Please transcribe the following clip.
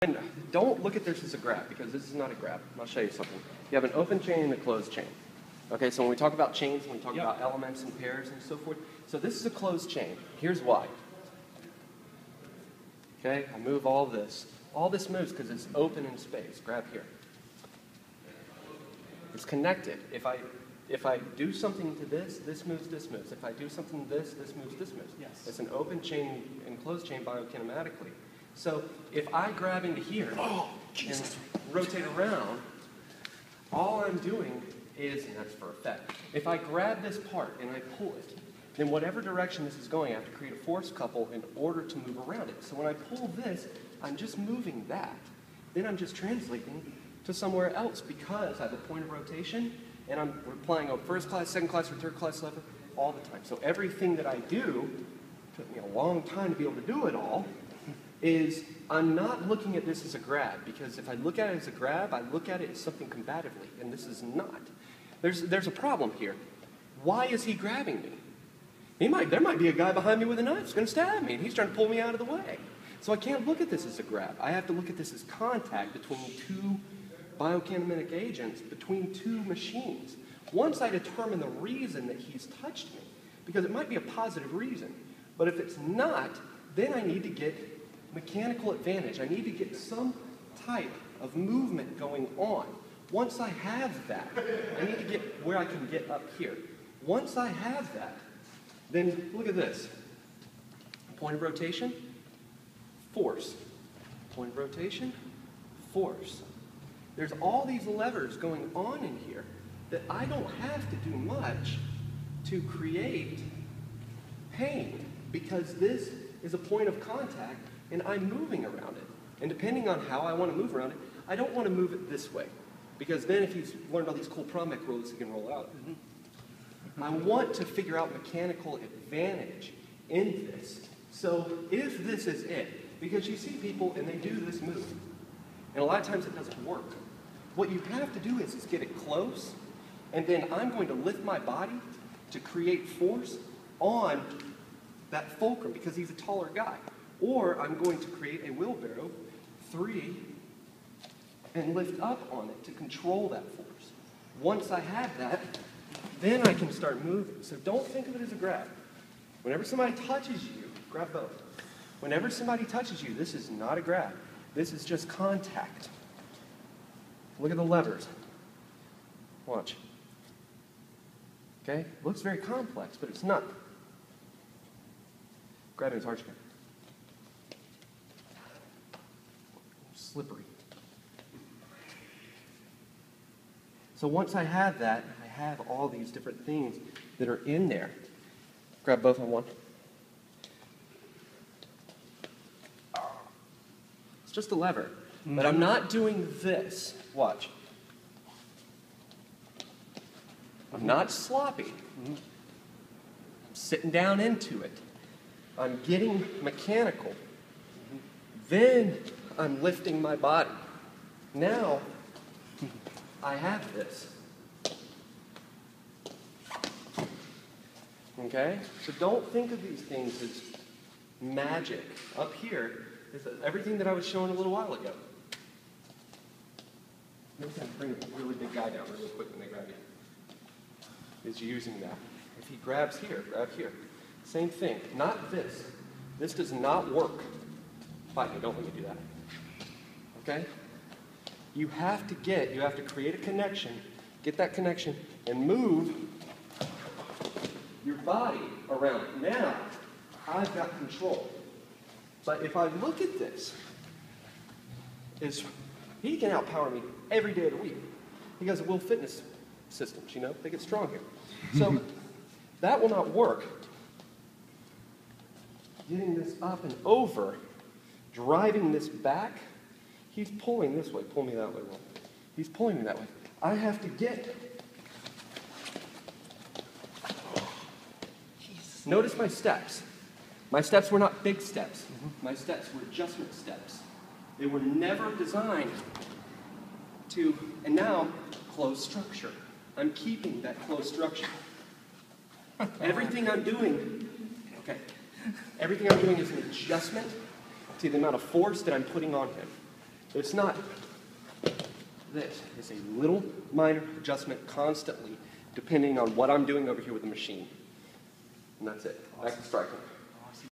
And don't look at this as a grab, because this is not a grab. I'll show you something. You have an open chain and a closed chain. Okay, so when we talk about chains, when we talk about elements and pairs and so forth, so this is a closed chain. Here's why. Okay, I move all this. All this moves because it's open in space. Grab here. It's connected. If I do something to this, this moves, this moves. If I do something to this, this moves, this moves. Yes. It's an open chain and closed chain biokinematically. So if I grab into here and rotate around, all I'm doing is, and that's for effect, if I grab this part and I pull it, then whatever direction this is going, I have to create a force couple in order to move around it. So when I pull this, I'm just moving that. Then I'm just translating to somewhere else because I have a point of rotation and I'm applying a first class, second class, or third class lever all the time. So everything that I do, took me a long time to be able to do it all, is I'm not looking at this as a grab, because if I look at it as a grab, I look at it as something combatively, and this is not. There's a problem here. Why is he grabbing me? There might be a guy behind me with a knife who's going to stab me, and he's trying to pull me out of the way. So I can't look at this as a grab. I have to look at this as contact between two biokinematic agents, between two machines. Once I determine the reason that he's touched me, because it might be a positive reason, but if it's not, then I need to get mechanical advantage. I need to get some type of movement going on. Once I have that, I need to get where I can get up here. Once I have that, then look at this. Point of rotation, force. Point of rotation, force. There's all these levers going on in here that I don't have to do much to create pain, because this is a point of contact and I'm moving around it. And depending on how I want to move around it, I don't want to move it this way, because then if he's learned all these cool Pramek rules, he can roll out. I want to figure out mechanical advantage in this. So if this is it, because you see people and they do this move, and a lot of times it doesn't work. What you have to do is get it close, and then I'm going to lift my body to create force on that fulcrum, because he's a taller guy. Or I'm going to create a wheelbarrow, 3, and lift up on it to control that force. Once I have that, then I can start moving. So don't think of it as a grab. Whenever somebody touches you, grab both. Whenever somebody touches you, this is not a grab. This is just contact. Look at the levers. Watch. Okay? Looks very complex, but it's not. Grabbing is hard. Slippery. So once I have that, I have all these different things that are in there. Grab both on one. It's just a lever. But I'm not doing this. Watch. I'm not sloppy. I'm sitting down into it. I'm getting mechanical. Then I'm lifting my body. Now, I have this. Okay? So don't think of these things as magic. Up here is everything that I was showing a little while ago. Maybe I can bring a really big guy down really quick when they grab you. Is using that. If he grabs here, grab here. Same thing. Not this. This does not work. Fight me, don't let me do that. Okay? You have to create a connection, get that connection, and move your body around. Now, I've got control. But if I look at this, he can outpower me every day of the week. He has Will Fitness systems, they get strong here. So that will not work. Getting this up and over, driving this back, he's pulling this way. Pull me that way, Will. He's pulling me that way. I have to get. Notice my steps. My steps were not big steps. My steps were adjustment steps. They were never designed to, and now, closed structure. I'm keeping that closed structure. Everything I'm doing is an adjustment to the amount of force that I'm putting on him. It's not this. It's a little minor adjustment constantly, depending on what I'm doing over here with the machine. And that's it. Back to striking.